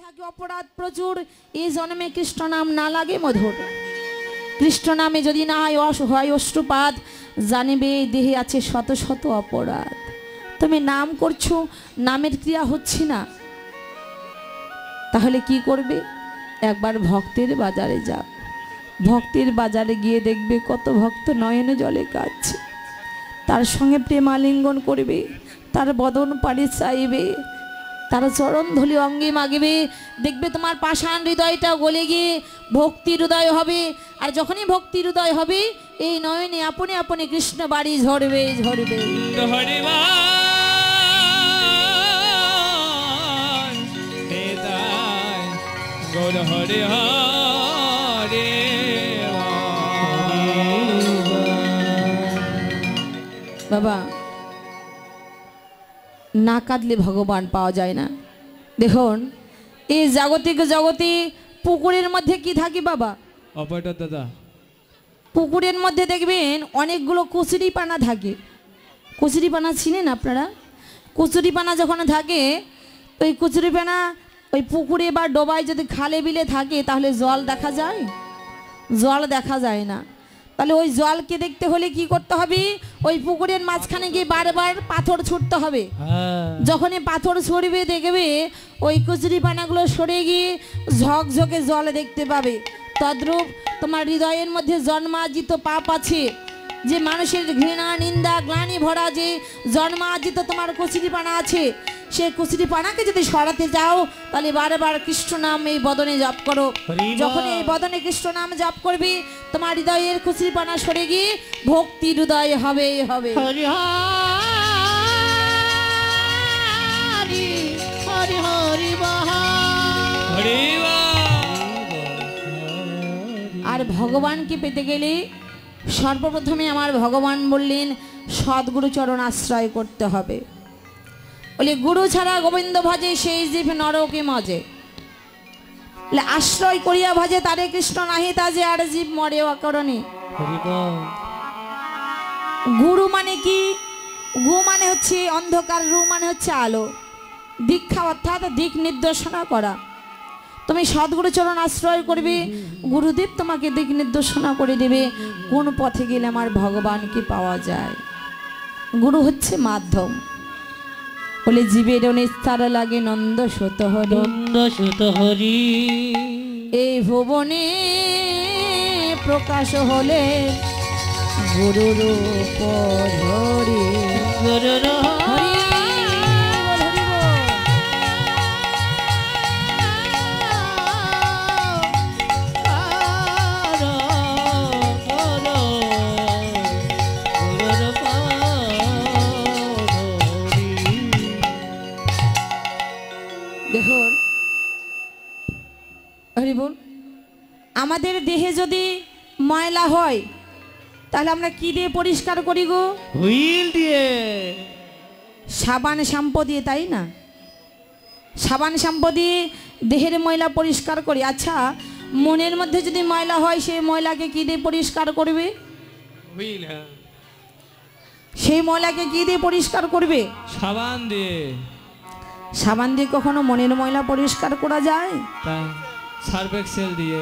থাকে অপরাধ প্রচুর, এই জন্মে কৃষ্ণ নাম না লাগে মধুর। কৃষ্ণ নামে যদি না হয় অশ্রুপাত, জানিবে দেহে আছে শত শত অপরাধ। তুমি নাম করছো, নামের ক্রিয়া হচ্ছে না, তাহলে কি করবে? একবার ভক্তের বাজারে যাও, ভক্তের বাজারে গিয়ে দেখবে কত ভক্ত নয়নে জলে কাঁদছে, তার সঙ্গে প্রেমালিঙ্গন করবে, তার বদন পাড়ে চাইবে, তার চরণ ধুলি অঙ্গে মাগবে, দেখবে তোমার পাষাণ হৃদয়টা গলে গিয়ে ভক্তি হৃদয় হবে। আর যখনই ভক্তি হৃদয় হবে, এই নয়নে আপনি আপনি কৃষ্ণ বাড়ি ঝরবে ঝরবে। বাবা, না কাঁদলে ভগবান পাওয়া যায় না। দেখুন, এই জাগতিক জগতে পুকুরের মধ্যে কি থাকে বাবা? দাদা, পুকুরের মধ্যে দেখবেন অনেকগুলো কচুরিপানা থাকে। কচুরিপানা চিনেন আপনারা? কচুরিপানা যখন থাকে, ওই কচুরিপানা ওই পুকুরে বা ডোবায় যদি খালে বিলে থাকে, তাহলে জল দেখা যায়? জল দেখা যায় না। তাহলে ওই জলকে দেখতে হলে কি করতে হবে? ওই পুকুরের মাঝখানে গিয়ে বারবার পাথর ছুটতে হবে। যখনই পাথর ছড়বে, দেখবে ওই কচুরিপানাগুলো সরে গিয়ে ঝকঝকে জল দেখতে পাবে। তদ্রূপ তোমার হৃদয়ের মধ্যে জন্মার্জিত পাপ আছে, যে মানুষের ঘৃণা নিন্দা গ্লানি ভরা যে জন্মার্জিত তোমার কচুরিপানা আছে, সেই কচুরিপানাকে যদি সরাতে চাও, তাহলে বারবার কৃষ্ণ নাম এই বদনে জপ করো। যখন এই বদনে কৃষ্ণ নাম জপ করবি, তোমার হৃদয়ের কচুরিপানা সরে গিয়ে ভক্তি হৃদয় হবে হবে। আর ভগবানকে পেতে গেলে সর্বপ্রথমে আমার ভগবান বললেন সদ্গুরু চরণ আশ্রয় করতে হবে। বলে গুরু ছাড়া গোবিন্দ ভজে সেই জীব নরকে মজে। আশ্রয় করিয়া ভজে তারে কৃষ্ণ নাহি তাজে, আর জীব মরে অকারণে। গুরু মানে কি? গু মানে হচ্ছে অন্ধকার, রু মানে হচ্ছে আলো। দীক্ষা অর্থাৎ দিক নির্দেশনা করা। তুমি সদ্গুরু চরণ আশ্রয় করবে, গুরুদেব তোমাকে দিক নির্দেশনা করে দেবে কোন পথে গেলে আমার ভগবানকে পাওয়া যায়। গুরু হচ্ছে মাধ্যম। বলে জীবের নিস্তার লাগে নন্দ সুত হরি, নন্দ সুত হরি। এই ভুবনে প্রকাশ হলে গুরুর হরি, গুরুর হরি। দেখুন, হরিবল, আমাদের দেহে যদি ময়লা হয়, তাহলে আমরা কি দিয়ে পরিষ্কার করি গো? হুইল দিয়ে, সাবান শ্যাম্পু দিয়ে, তাই না? সাবান শ্যাম্পু দিয়ে দেহের ময়লা পরিষ্কার করি। আচ্ছা, মনের মধ্যে যদি ময়লা হয়, সেই ময়লাকে কি দিয়ে পরিষ্কার করবে? হুইল। সেই ময়লাকে কি দিয়ে পরিষ্কার করবে? সাবান দিয়ে। সাবান দিয়ে কখনো মনের ময়লা পরিষ্কার করা যায়? সার্ফ এক্সেল দিয়ে।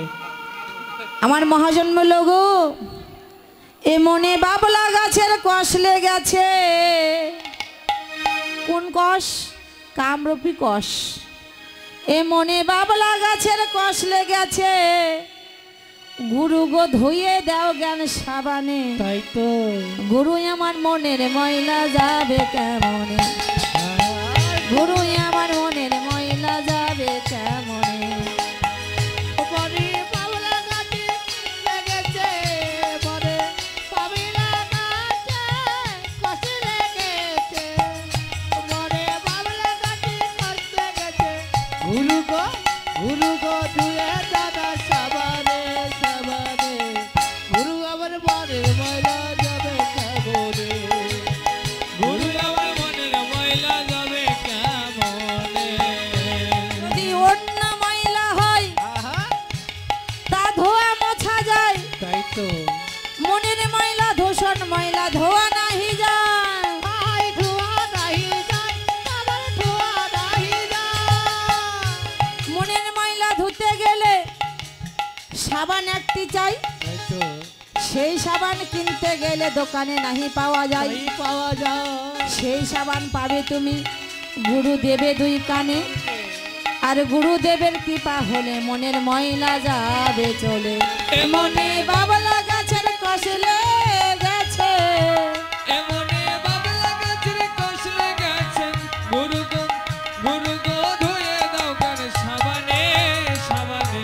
আমার মহাজন্ম লোগো, এ মনে বাবলা গাছের কষ লেগেছে। কোন কষ? কামরূপী কষ। এ মনে বাবলা গাছের কষ লেগেছে, গুরু গো ধুয়ে দাও জ্ঞান সাবানে। তাই তো গুরু আমার মনের ময়লা যাবে কেমনে, গুরু আমার মনের ময়লা যাবে কেমনে। গুরু গো ধুয়ে দাদা সাবানে সাবানে, গুরু আমার মনের ময়লা যাবে কেমনে, গুরু আমার মনের ময়লা যাবে কেমনে। যদি অন্য ময়লা হয় তা ধোয়া মোছা যায়, তাই তো মনের ময়লা দূষণ ময়লা ধোয়া নাহি যায়। ধোয়া নাহি যায়, ধোয়া নাহি যায়। সাবান একটি চাই, এই তো সেই সাবান কিনতে গেলে দোকানে নাহি পাওয়া যায়। এই পাওয়া যায় সেই সাবান পাবে তুমি গুরুদেবে দুই কানে, আর গুরুদেবের কৃপা হলে মনের ময়লা যাবে চলে। মনে বাবলা গাছের কষলে গেছে, এমনে বাবলা গাছের কষলে গেছে, গুরু গো ধুয়ে দাও কান সাবানে সাবানে,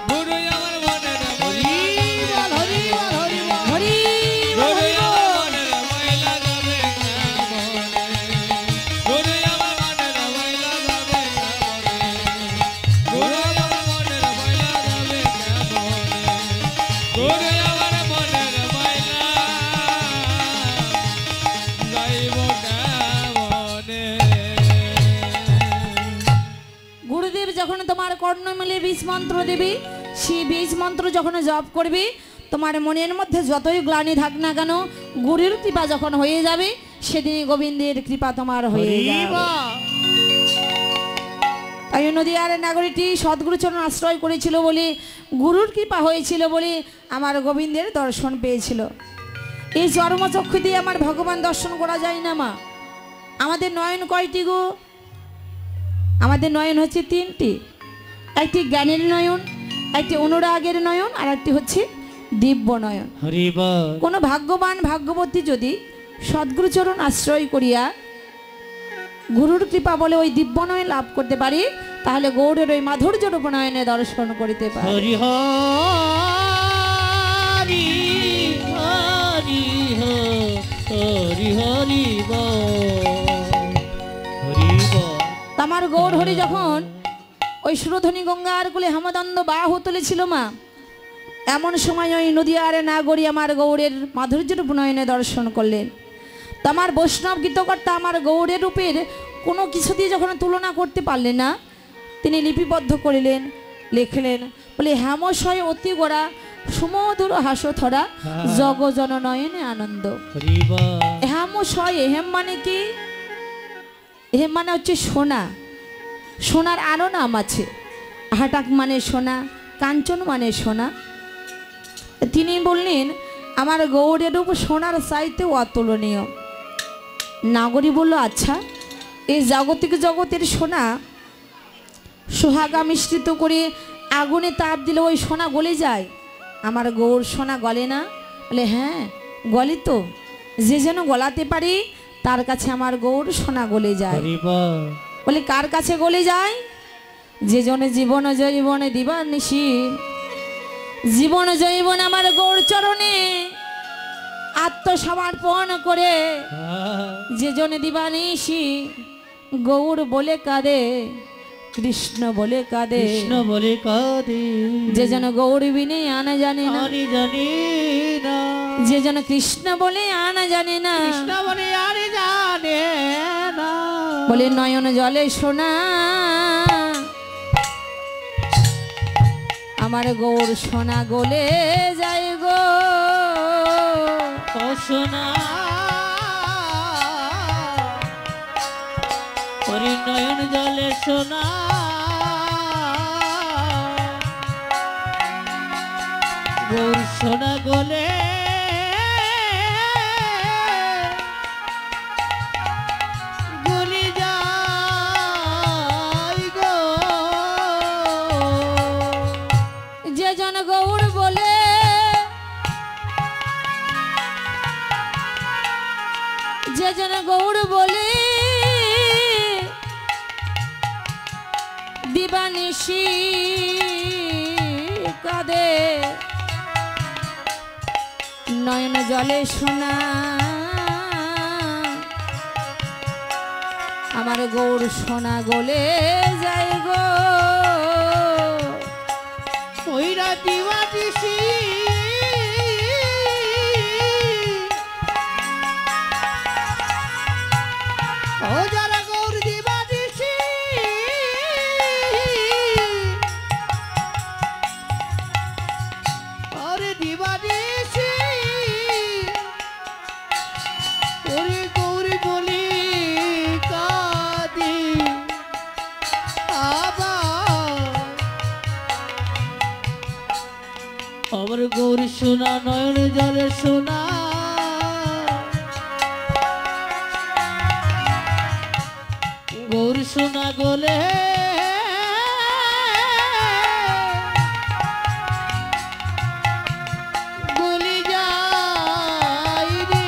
গুরু আমার মনের ময়লা যাবে হরি গুরু আমার মনের ময়লা যাবে কেমনে, গুরু আমার মনের ময়লা যাবে কেমনে, গুরু আমার মনের ময়লা যাবে কেমনে, গুরু আমার মনের ময়লা যাইব কেমনে। গুরুদেব যখন তোমার কর্ণ মিলে বীজ মন্ত্র দেবে, সেই বীজ মন্ত্র যখন জপ করবে, তোমার মনের মধ্যে যতই গ্লানি থাক না কেন, গুরুর কৃপা যখন হয়ে যাবে, সেদিন গোবিন্দের কৃপা তোমার হয়ে যাবে। তাই নদীয়ার নাগরীটি সদ্গুরুচরণ আশ্রয় করেছিল বলে, গুরুর কৃপা হয়েছিল বলে আমার গোবিন্দের দর্শন পেয়েছিল। এই চর্মচক্ষু দিয়ে আমার ভগবান দর্শন করা যায় না মা। আমাদের নয়ন কয়টি গো? আমাদের নয়ন হচ্ছে তিনটি, একটি জ্ঞানের নয়ন, একটি অনুরাগের নয়ন, আর একটি হচ্ছে দিব্য নয়ন। হরি বল কোনো ভাগ্যবান ভাগ্যবতী যদি সদ্গুরুচরণ আশ্রয় করিয়া গুরুর কৃপা বলে ওই দিব্য নয়ন লাভ করতে পারি, তাহলে গৌড়ের ওই মাধুর্য রূপ নয়নে দর্শন করিতে পারে। হরি হরি হরি হরি হরি হরি আমার গৌড় হরি যখন ওই সুরধ্বনি গঙ্গার কুলে হেমদন্দ বাহু তুলেছিল মা, এমন সময় ওই নদীয়ার নাগরী আমার গৌড়ের মাধুর্য রূপ নয়নে দর্শন করলেন। তো আমার বৈষ্ণব গীতকর্তা আমার গৌড়ের রূপের কোনো কিছু দিয়ে যখন তুলনা করতে পারলেন না, তিনি লিপিবদ্ধ করিলেন, লিখলেন, বলে হেমশয় অতি গোড়া সুমধুর হাসথরা জগজন নয়নে আনন্দ। হেমশয়, হেম মানে কি? হেম মানে হচ্ছে সোনা, সোনার আরও নাম আছে। হাটাক মানে সোনা, কাঞ্চন মানে সোনা। তিনি বললেন আমার গৌড়ের রূপ সোনার চাইতেও অতুলনীয়। নাগরী বলল, আচ্ছা এই জাগতিক জগতের সোনা সোহাগা মিশ্রিত করে আগুনে তাপ দিলে ওই সোনা গলে যায়, আমার গৌড় সোনা গলে না? বলে হ্যাঁ গলে তো, যে যেন গলাতে পারি তার কাছে আমার গৌড় সোনা গলে যায়। বলে কার কাছে গলে যায়? যে জনে জীবন জৈবনে দিবানিশি, জীবন জৈবন আমার গৌড় চরণে আত্মসমর্পণ করে যে জনে দিবানিশি গৌড় বলে কাঁদে, কৃষ্ণ বলে কাঁদে, কৃষ্ণ বলে কাঁদে, যে যেন গৌড় বিনে আনা জানে না, জানি না, যে যেন কৃষ্ণ বলে আনা জানে না, কৃষ্ণ বলে আরে জানে না। বলে নয়ন জলে সোনা আমার গৌড় সোনা গলে যায় গো, ও সোনা ওরে নয়ন জলে সোনা গৌর সোনা গলে গলি যায় গো। যে জন গৌড় বলে যে জন গৌড় বলে দিবানিশি কাঁদে, নয়ন জলে সোনা আমার গৌড় সোনা গলে যায় গো। ওই রাতি বাদিসি ও যারা গৌর দিবাদিসি ওরে দিবাদিসি ওরে গৌরী বলি কাঁদি আবার সোনা নয়ন জলে সোনা গৌর সোনা গোলে গলি যাই রে।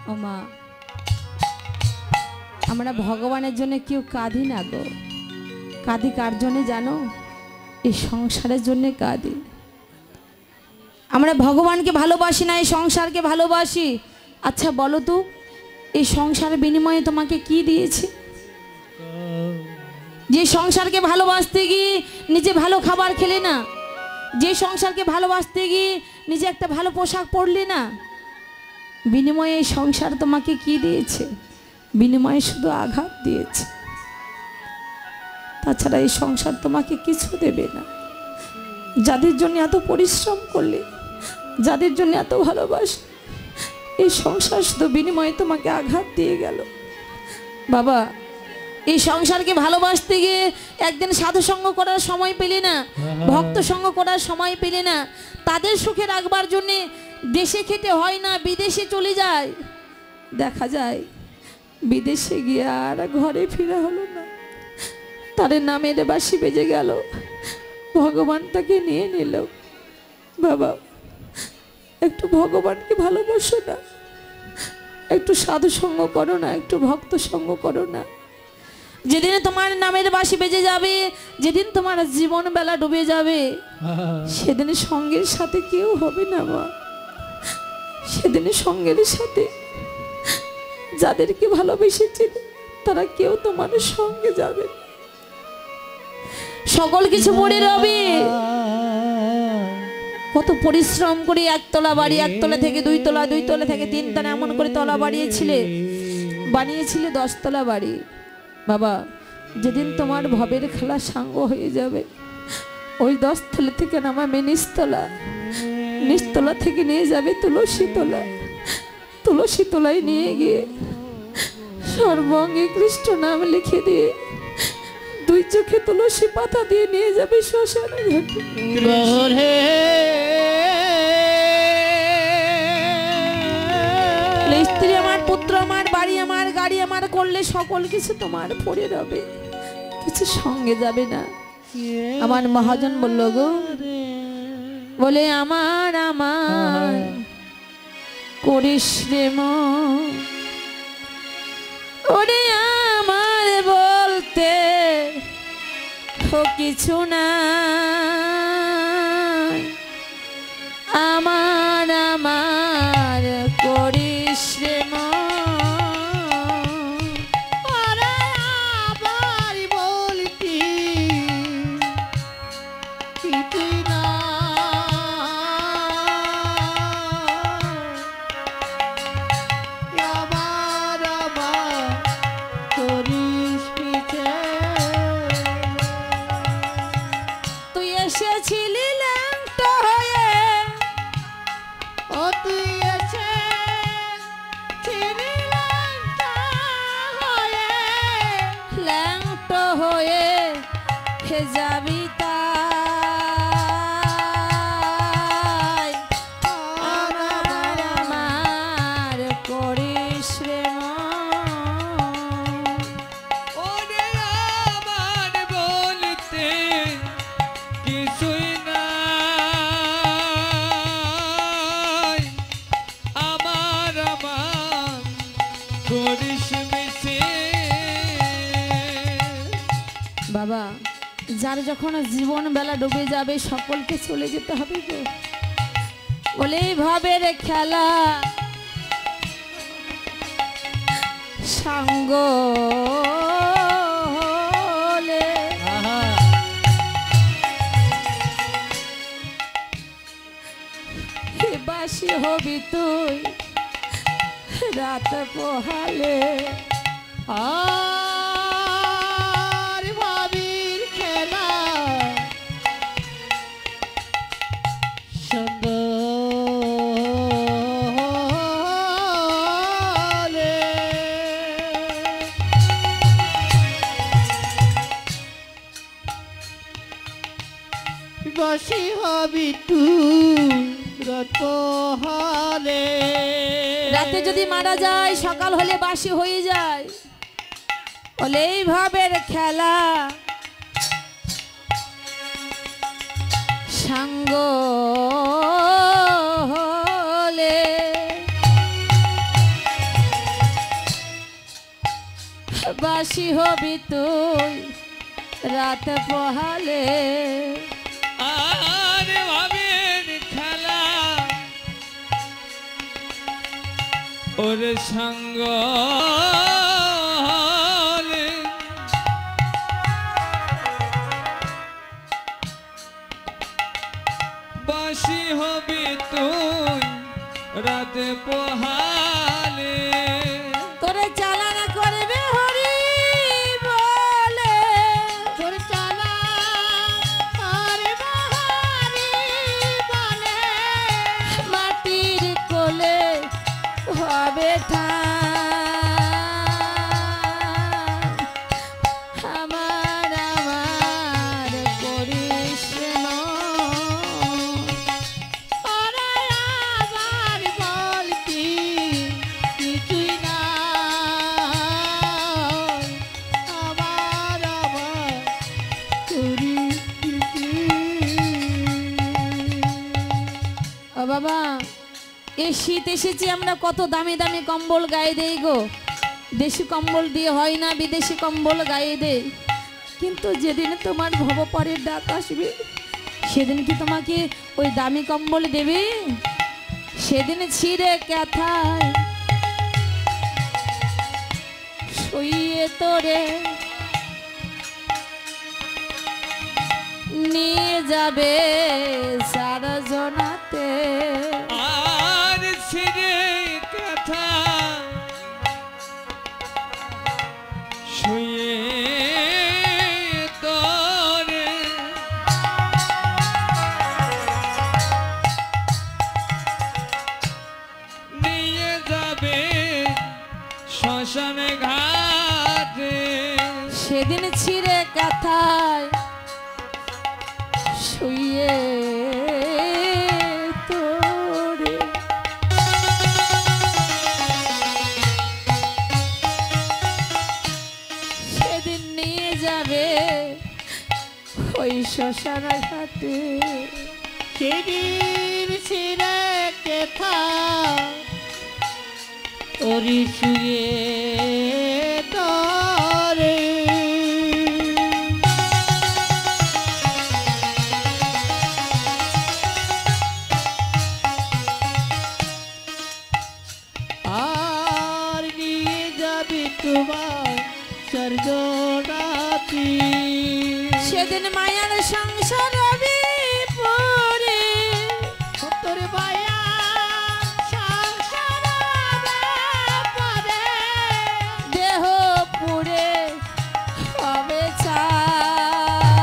ও মা, আমরা ভগবানের জন্য কেউ কাঁদি না গো। কাঁদি কার জন্যে জানো? এই সংসারের জন্যে কাঁদি। আমরা ভগবানকে ভালোবাসি না, এই সংসারকে ভালোবাসি। আচ্ছা বলো তো, এই সংসারের বিনিময়ে তোমাকে কি দিয়েছে? যে সংসারকে ভালোবাসতে গিয়ে নিজে ভালো খাবার খেলে না, যে সংসারকে ভালোবাসতে গিয়ে নিজে একটা ভালো পোশাক পরলে না, বিনিময়ে এই সংসার তোমাকে কি দিয়েছে? বিনিময়ে শুধু আঘাত দিয়েছে। তাছাড়া এই সংসার তোমাকে কিছু দেবে না। যাদের জন্য এত পরিশ্রম করলে, যাদের জন্য এত ভালোবাসলে, এই সংসার শুধু বিনিময়ে তোমাকে আঘাত দিয়ে গেল। বাবা, এই সংসারকে ভালোবাসতে গিয়ে একদিন সাধু সঙ্গ করার সময় পেলে না, ভক্ত সঙ্গ করার সময় পেলে না, তাদের সুখে রাখবার জন্যে দেশে খেতে হয় না, বিদেশে চলে যায়। দেখা যায় বিদেশে গিয়ে আর ঘরে ফিরা হলো না, তার নামের বাঁশি বেজে গেল, ভগবান তাকে নিয়ে নিল। বাবা, একটু ভগবানকে ভালোবাসো না, একটু সাধু সঙ্গ করো না, একটু ভক্ত সঙ্গ করো না। যেদিন তোমার নামের বাঁশি বেজে যাবে, যেদিন তোমার জীবন বেলা ডুবে যাবে, সেদিন সঙ্গের সাথে কেউ হবে না মা। সেদিন সঙ্গের সাথে যাদেরকে ভালোবেসেছিল তারা কেউ তোমার সঙ্গে যাবে। সকল কিছু পড়ে রবে। কত পরিশ্রম করে একতলা বাড়ি, একতলা থেকে দুইতলা, দুইতলা থেকে তিনতলা, এমন করে তলা বানিয়েছিলে 10 তলা বাড়ি। বাবা, যেদিন তোমার ভবের খেলা সাঙ্গ হয়ে যাবে, ওই 10 তলা থেকে নামাবে নিচতলা, নিচতলা থেকে নিয়ে যাবে তুলসী তলা, তুলসী তলায় নিয়ে গিয়ে সর্বাঙ্গে কৃষ্ণ নাম লিখে দিয়ে 2 চোখে তুলসী পাতা দিয়ে নিয়ে যাবে শ্মশানে ঘাটে। স্ত্রী আমার, পুত্র আমার, বাড়ি আমার, গাড়ি আমার করলে সকল কিছু তোমার পড়ে রবে, কিছু সঙ্গে যাবে না। আমার মহাজন বলল গো, বলে আমার আমার করিস রে মন, ওরে আমার বলতে কিছু না, আমার আমার করিস রে মন, আরে আবার বলতি কিছু না, আবার আবার করিস পিছে। তুই এসেছিলি ল্যাংটা হয়ে, ও তুই এসেছিলি ল্যাংটা হয়ে, ল্যাংটা হয়ে হে যাবি তাই, আমার আমার করিস রে মন, ওরে আমার বলতে কিছুই নাই, আমার আমার করিস মিশে। বাবা, যার যখন জীবন বেলা ডুবে যাবে সকলকে চলে যেতে হবে গো। বলে ভাবের খেলা সাঙ্গ হলে, হে বাসি হবি তুই রাত পোহালে, আর ভাবির খেলা সন্দেহ রাতে যদি মারা যায় সকাল হলে বাসি হয়ে যায়। বলে এই ভাবের খেলা সাঙ্গ হলে বাসি হবি তুই রাত পোহালে। আর ভাবের খেলা ওর সঙ্গ হলে বাসি হবি তুই রাতে পোহালে। তোরে চালানা করবে হরি বলে তোর চালা আর বাহারি বলে মাটির কোলে হবে ঠাঁই। আমার আমার করিস না। ওরে আবার বলতি কিছুই না আমার আমার করি ও বাবা এই শীত এসেছে আমরা কত দামি দামি কম্বল গায়ে দেই গো। দেশি কম্বল দিয়ে হয় না, বিদেশি কম্বল গায়ে দেই। কিন্তু যেদিন তোমার ভবপরের ডাক আসবে সেদিন কি তোমাকে ওই দামি কম্বল দেবে? সেদিন ছিঁড়ে ক্যাথায় শুইয়ে তোরে নিয়ে যাবে সারজনাতে। আর ছিঁড়ে কথা শুয়ে তোরে নিয়ে যাবে শ্মশানে ঘাটে। সেদিন ছিঁড়ে কাথায় শুয়ে তোরে সেদিন নিয়ে যাবে ওই শ্মশান ঘাটে। সেদিন ছিঁড়ে কেথা তোরি শুয়ে তরে আর নিয়ে যাবে তোমার স্বর্গরাতি। সেদিন মায়ার সংসার বিপুরে তোর বায়া সংসার পরে দেহ পুরে হবে ছাই।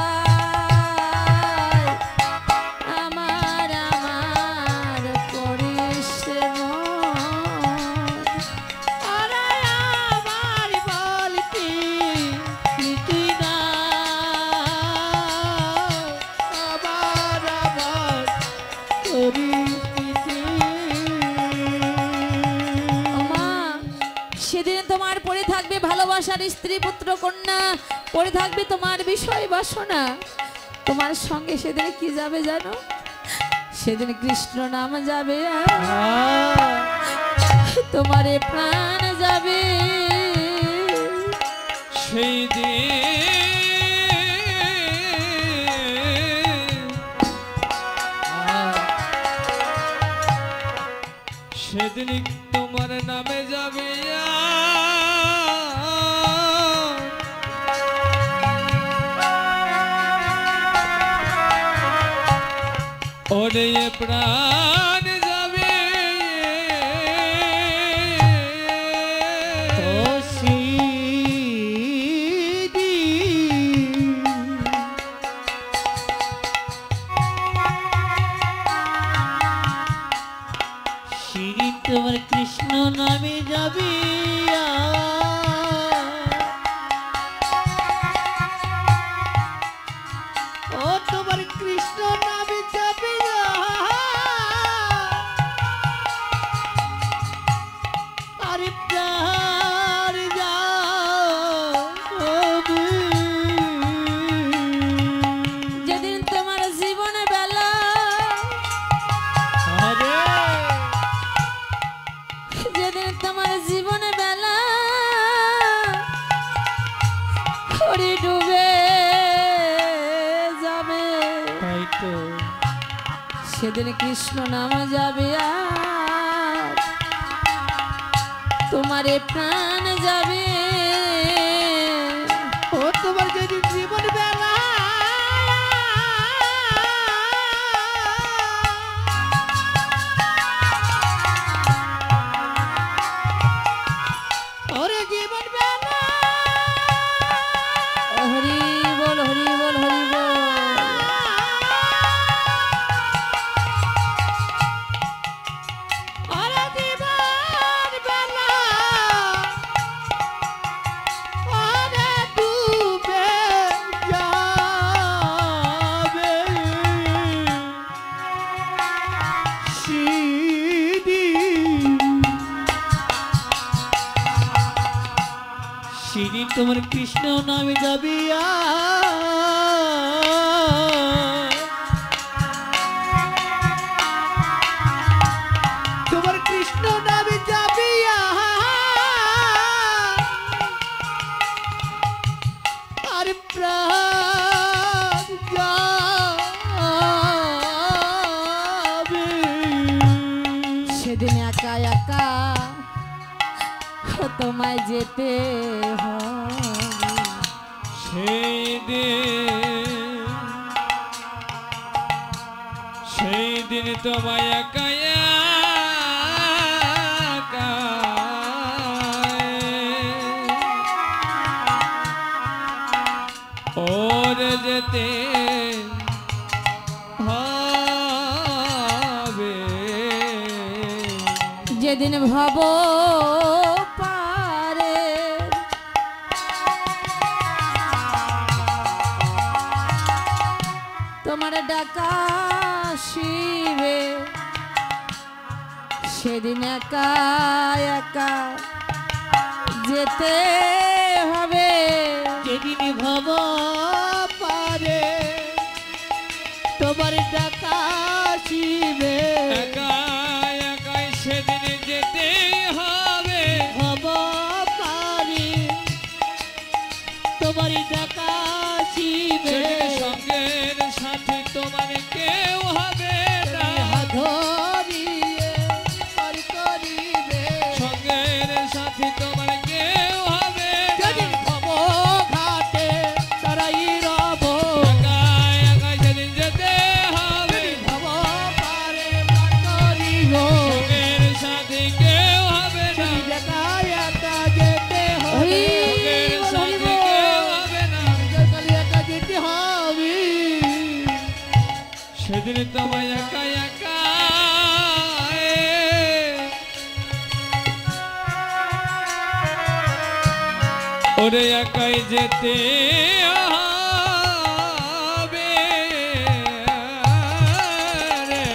আমার আমার করিস মন। আরে আমার বলতি কিছুই না আমার আমার করিস মা সেদিন তোমার পড়ে থাকবে ভালোবাসার স্ত্রী পুত্র কন্যা, পড়ে থাকবে তোমার বিষয় বাসনা। তোমার সঙ্গে সেদিন কি যাবে জানো? সেদিন কৃষ্ণ নাম যাবে তোমার প্রাণ যাবে। সেই দিন সেদিন তোমার নামে যাবে ওরে প্রাণ যাবে। তোমার কৃষ্ণ নামে যাবি ও তোমার কৃষ্ণ নামে যাবি সেদিন কৃষ্ণ নাম যাবে আর তোমারে প্রাণ যাবে। ও তোমার যদি জীবন বেলা ওরে জীবন বেলা হরি বল হরি বল হরি বল। ওরে জীবন বেলা ওরে ডুবে যাবে সেদিন তোমার কৃষ্ণ নামে যাবি তোমার কৃষ্ণ নামে যাবি আর প্রাণ যাবে। সেদিন একা একা তোমায় যেতে হবে। সেই দিন তোমায় একা একা ওরে যেতে হবে। যেদিন ভব পারে তোমার ডাকা শিবে সেদিন একা একা যেতে হবে। যেদিন ভব পারে তোমার ডাকা শিবে একা একাই সেদিন যেতেই হবে। ভব পারে তোমার ডাকা শিবে সেদিন সঙ্গের সাথে তোমার কেউ হবে না। ধরিয়ে আর করিবে সঙ্গের সাথে তোমার কেউ হবে না। যেদিন ভব ঘাটে তারাই রব একা একাই সেদিন যেতে হবে। ভব পারে পার করিব সঙ্গের সাথে কেউ হবে না। একা একা যেতে হবে সঙ্গের সাথে কেউ হবে না। একা যেতে হবে সেদিন তোমায় একা একা ওরে একাই যেতে হবে রে,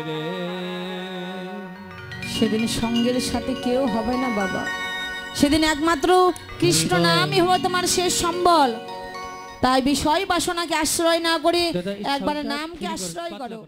রে। সেদিন সঙ্গের সাথে কেউ হবে না বাবা। সেদিন একমাত্র কৃষ্ণ নামই হবে তোমার শেষ সম্বল। তাই বিষয় বাসনাকে আশ্রয় না করে একবার নামকে আশ্রয় করো।